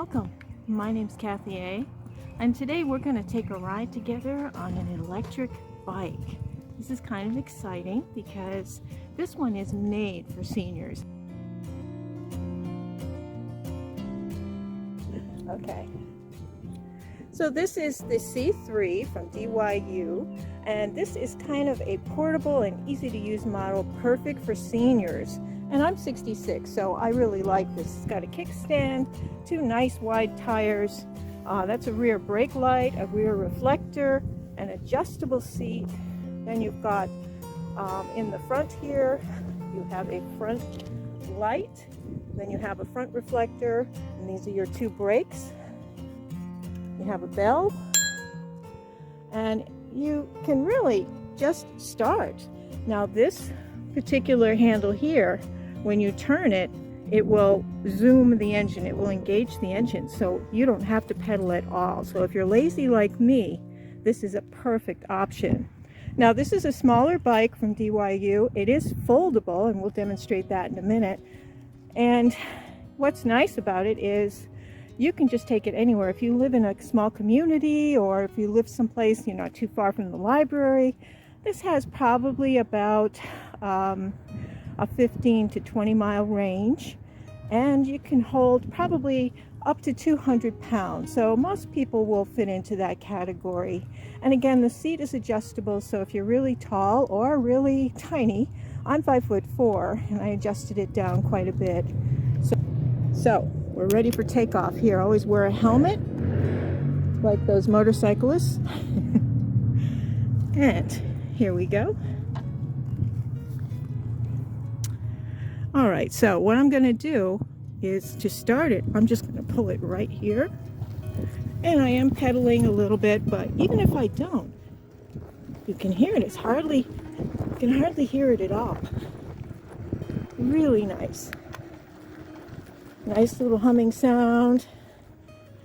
Welcome. My name's Kathy A. And today we're going to take a ride together on an electric bike. This is kind of exciting because this one is made for seniors. Okay. So this is the C3 from DYU, and this is kind of a portable and easy to use model, perfect for seniors. And I'm 66, so I really like this. It's got a kickstand, two nice wide tires. That's a rear brake light, a rear reflector, an adjustable seat. Then you've got in the front here, you have a front light. Then you have a front reflector, and these are your two brakes. You have a bell, and you can really just start. Now this particular handle here, when you turn it, it will zoom the engine, it will engage the engine, so you don't have to pedal at all. So if you're lazy like me, this is a perfect option. Now this is a smaller bike from DYU. It is foldable, and we'll demonstrate that in a minute. And what's nice about it is you can just take it anywhere. If you live in a small community, or if you live someplace you're not too far from the library, this has probably about a 15 to 20 mile range, and you can hold probably up to 200 pounds. So most people will fit into that category. And again, the seat is adjustable, so if you're really tall or really tiny, I'm 5'4", and I adjusted it down quite a bit. So we're ready for takeoff here. Always wear a helmet like those motorcyclists. And here we go. All right, so what I'm going to do is to start it, I'm just going to pull it right here. And I am pedaling a little bit, but even if I don't, you can hear it. You can hardly hear it at all. Really nice. Nice little humming sound.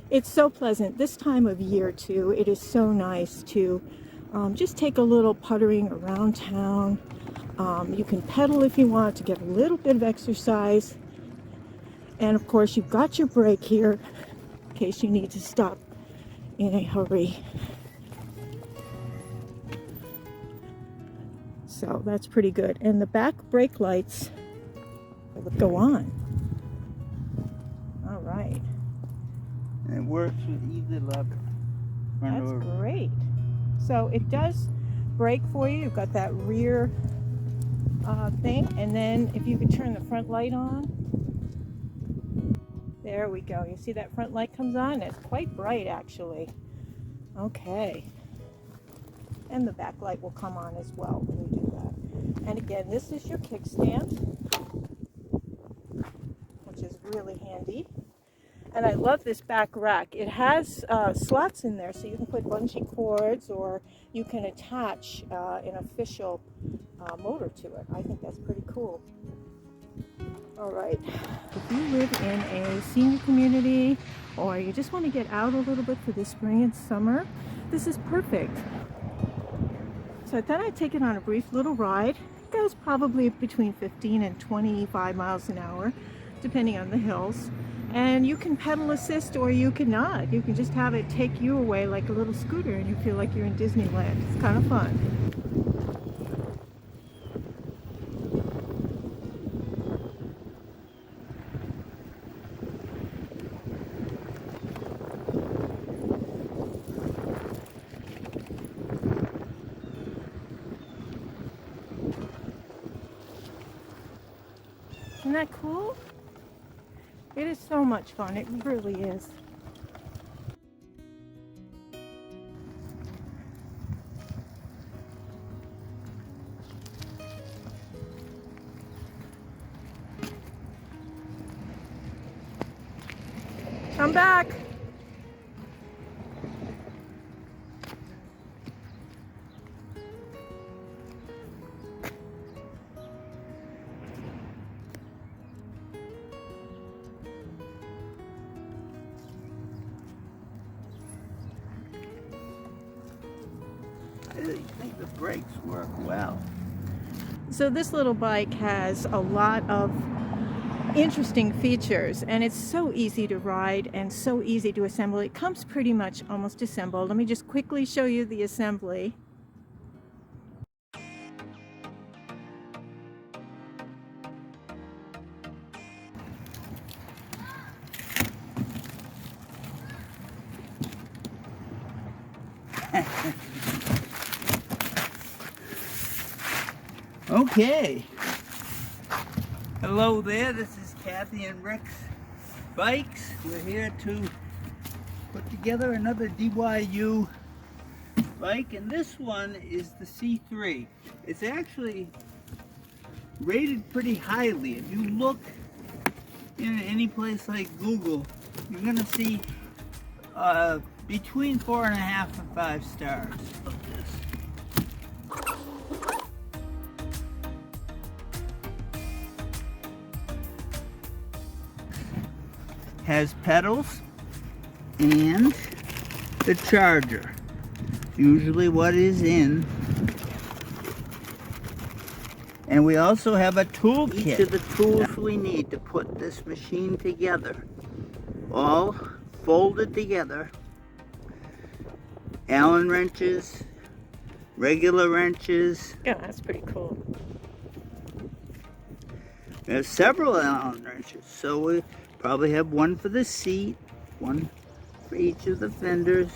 It's so pleasant this time of year too. It is so nice to just take a little puttering around town. You can pedal if you want to get a little bit of exercise. And of course you've got your brake here in case you need to stop in a hurry. So that's pretty good. And the back brake lights go on. All right. And it works with either lever. That's great. So it does brake for you. You've got that rear thing, and then if you could turn the front light on. There we go. You see that front light comes on? It's quite bright actually. Okay. And the back light will come on as well when you do that. And again, this is your kickstand, which is really handy. And I love this back rack. It has slots in there, so you can put bungee cords, or you can attach an official motor to it. I think that's pretty cool. All right. If you live in a senior community, or you just want to get out a little bit for the spring and summer, this is perfect. So I thought I'd take it on a brief little ride. It goes probably between 15 and 25 miles an hour, depending on the hills. And you can pedal assist, or you can not. You can just have it take you away like a little scooter, and you feel like you're in Disneyland. It's kind of fun. Isn't that cool? It is so much fun. It really is. Come back. I really think the brakes work well. So this little bike has a lot of interesting features, and it's so easy to ride and so easy to assemble. It comes pretty much almost assembled. Let me just quickly show you the assembly. Okay. Hello there, this is Kathy and Rick's Bikes. We're here to put together another DYU bike, and this one is the C3. It's actually rated pretty highly. If you look in any place like Google, you're going to see between 4.5 and 5 stars of this. Has pedals and the charger. Usually what is in. And we also have a tool kit. Each of the tools we need to put this machine together. All folded together. Allen wrenches, regular wrenches. Yeah, that's pretty cool. There's several Allen wrenches, so we probably have one for the seat, one for each of the fenders.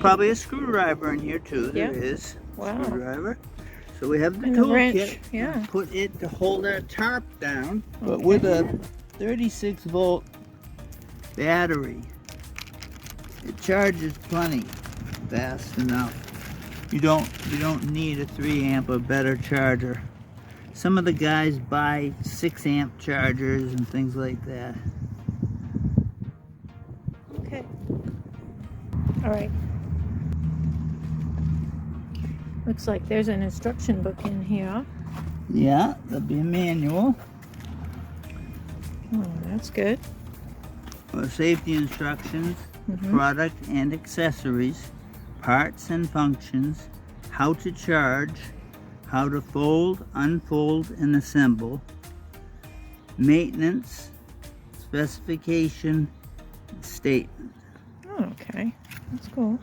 Probably a screwdriver in here too. There is a screwdriver. So we have the tool kit. Yeah. Put it to hold our tarp down, but with a 36-volt battery, it charges plenty fast enough. You don't need a 3 amp or better charger. Some of the guys buy 6 amp chargers and things like that. Okay. All right. Looks like there's an instruction book in here. Yeah, there'll be a manual. Oh, that's good. Safety instructions, product and accessories, parts and functions, how to charge, how to fold, unfold, and assemble, maintenance, specification, statement. Oh, okay. That's cool.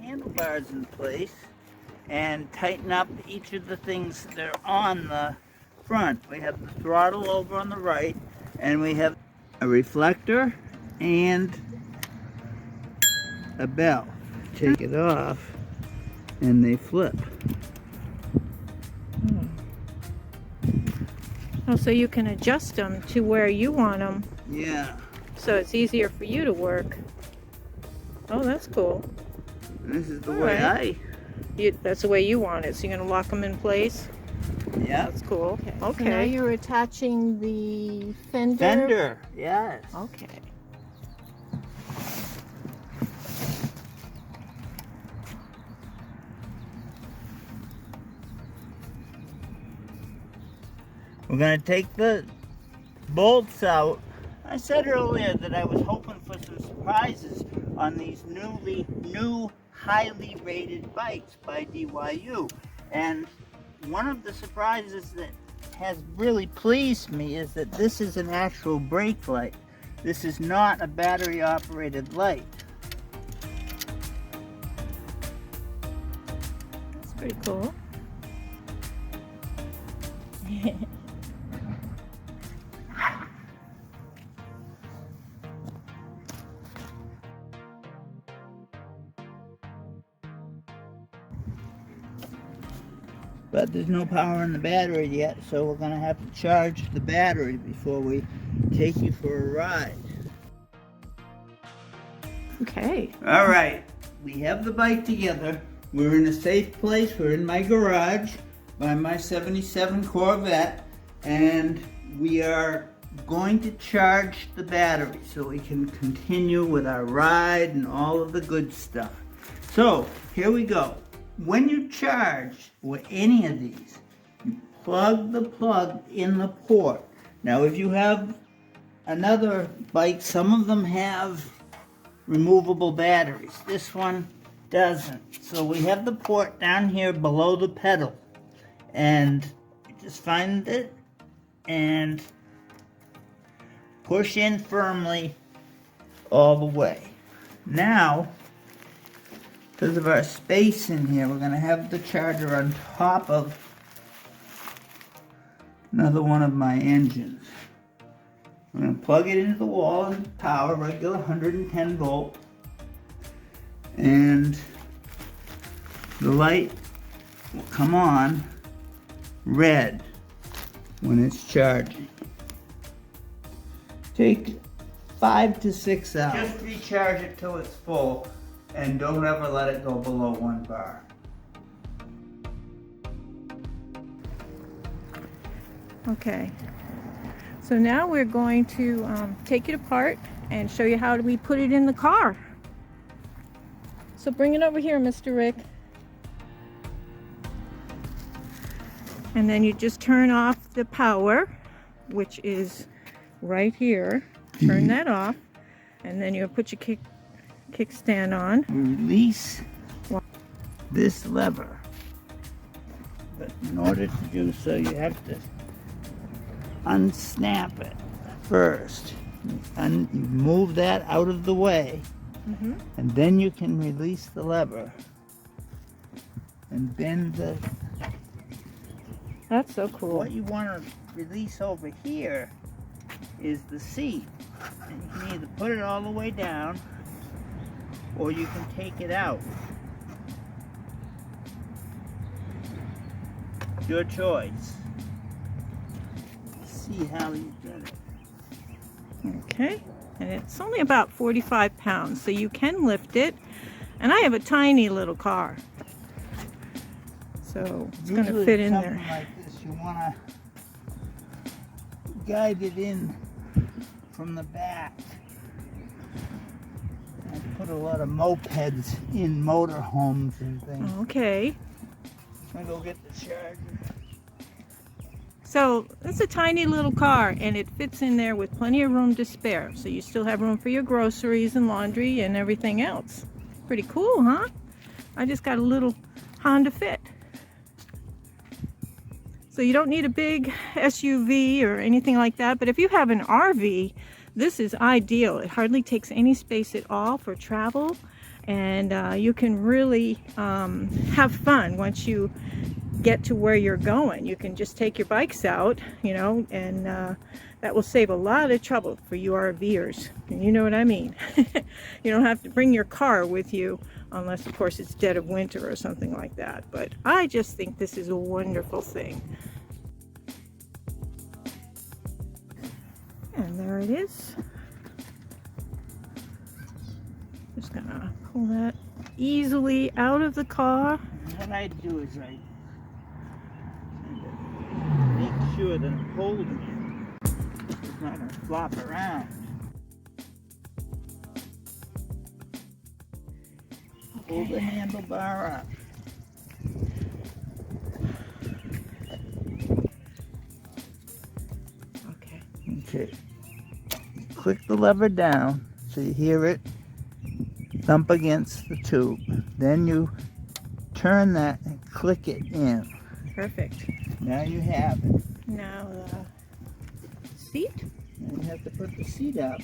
Handlebars in place and tighten up each of the things that are on the front. We have the throttle over on the right, and we have a reflector and a bell. Take it off and they flip. Oh, so you can adjust them to where you want them. Yeah. So it's easier for you to work. Oh, that's cool. This is the way that's the way you want it. So you're going to lock them in place? Yeah. That's cool. Okay. So now you're attaching the fender? Fender, yes. Okay. We're going to take the bolts out. I said earlier that I was hoping for some surprises on these new highly rated bikes by DYU, and one of the surprises that has really pleased me is that this is an actual brake light. This is not a battery operated light. That's pretty cool. But there's no power in the battery yet, so we're going to have to charge the battery before we take you for a ride. Okay. All right, we have the bike together. We're in a safe place. We're in my garage by my 77 Corvette, and we are going to charge the battery so we can continue with our ride and all of the good stuff. So here we go. When you charge with any of these, you plug the plug in the port. Now if you have another bike, some of them have removable batteries. This one doesn't. So we have the port down here below the pedal. And you just find it and push in firmly all the way. Now, because of our space in here, we're going to have the charger on top of another one of my engines. I'm going to plug it into the wall and power, regular 110 volt. And the light will come on red when it's charging. Take 5 to 6 hours. Just recharge it till it's full and don't ever let it go below 1 bar. Okay, so now we're going to take it apart and show you how we put it in the car. So bring it over here, Mr. Rick. And then you just turn off the power, which is right here. Turn that off, and then you'll put your kickstand on. Release this lever. But in order to do so, you have to unsnap it first. And you move that out of the way, and then you can release the lever and bend the... That's so cool. What you want to release over here is the seat. And you can either put it all the way down or you can take it out. Your choice. See how you get it. Okay, and it's only about 45 pounds, so you can lift it. And I have a tiny little car, so it's going to fit in there. Like this, you want to guide it in from the back. I put a lot of mopeds in motorhomes and things. Okay. I'm going to go get the charger. So it's a tiny little car, and it fits in there with plenty of room to spare. So you still have room for your groceries and laundry and everything else. Pretty cool, huh? I just got a little Honda Fit. So you don't need a big SUV or anything like that, but if you have an RV, this is ideal. It hardly takes any space at all for travel, and you can really have fun once you get to where you're going. You can just take your bikes out, you know, and that will save a lot of trouble for you RVers. And you know what I mean. You don't have to bring your car with you unless, of course, it's dead of winter or something like that. But I just think this is a wonderful thing. And there it is. Just gonna pull that easily out of the car. What I do is I make sure that I'm holding it. It's not going to flop around. Okay. Hold the handlebar up. Okay. Okay. Click the lever down so you hear it thump against the tube. Then you turn that and click it in. Perfect. Now you have it. Now the seat. And you have to put the seat up.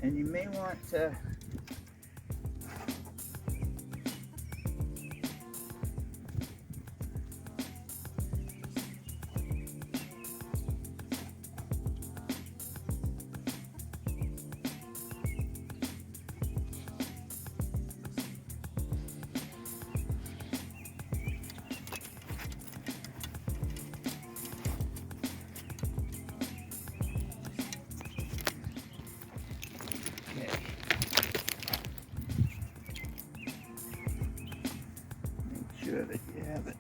And you may want to sure that you have it.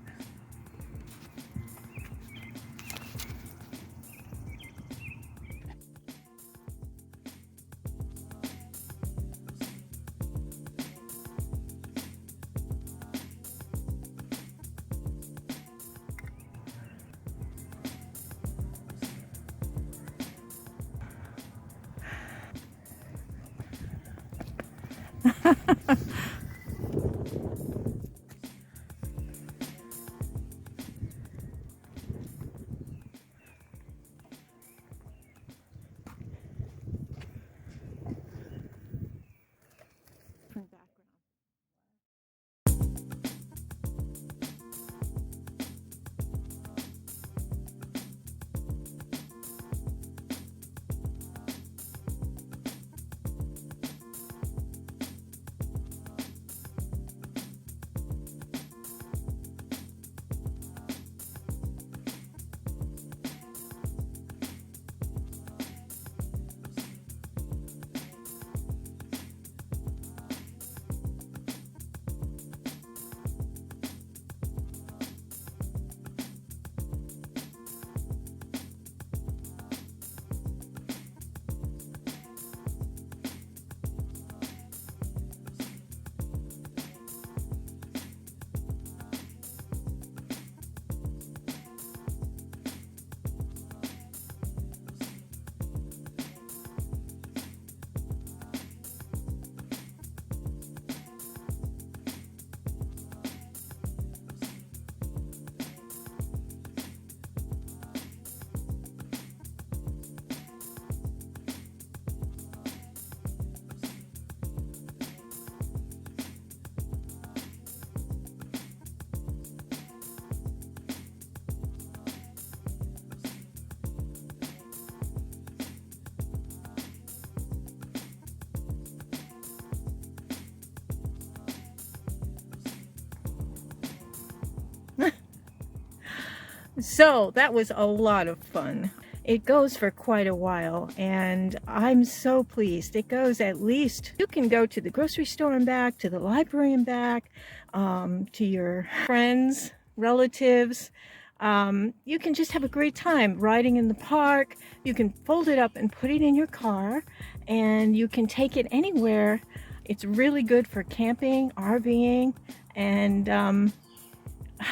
So that was a lot of fun. It goes for quite a while, and I'm so pleased. It goes at least, you can go to the grocery store and back, to the library and back, to your friends, relatives. You can just have a great time riding in the park. You can fold it up and put it in your car, and you can take it anywhere. It's really good for camping, RVing, and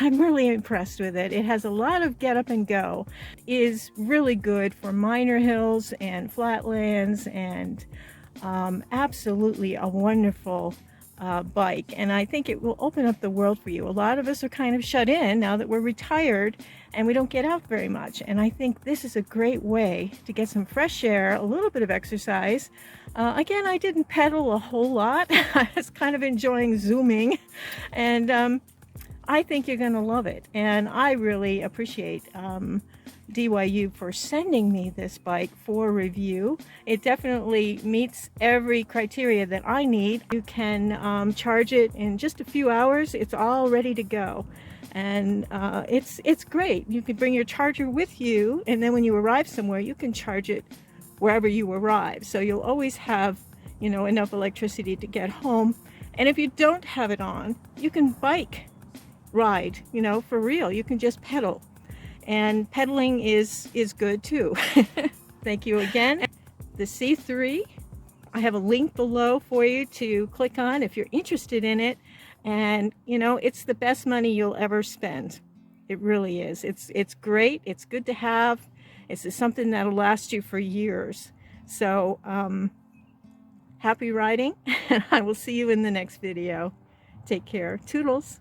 I'm really impressed with it. It has a lot of get up and go. It is really good for minor hills and flatlands, and absolutely a wonderful bike. And I think it will open up the world for you. A lot of us are kind of shut in now that we're retired and we don't get out very much. And I think this is a great way to get some fresh air, a little bit of exercise. Again, I didn't pedal a whole lot. I was kind of enjoying zooming, and I think you're going to love it. And I really appreciate DYU for sending me this bike for review. It definitely meets every criteria that I need. You can charge it in just a few hours. It's all ready to go. And it's great. You can bring your charger with you, and then when you arrive somewhere, you can charge it wherever you arrive. So you'll always have, you know, enough electricity to get home. And if you don't have it on, you can bike ride, you know, for real. You can just pedal, and pedaling is good too. Thank you again. The C3, I have a link below for you to click on if you're interested in it. And you know, it's the best money you'll ever spend. It really is. It's great. It's good to have. It's something that'll last you for years. So happy riding, and I will see you in the next video. Take care. Toodles.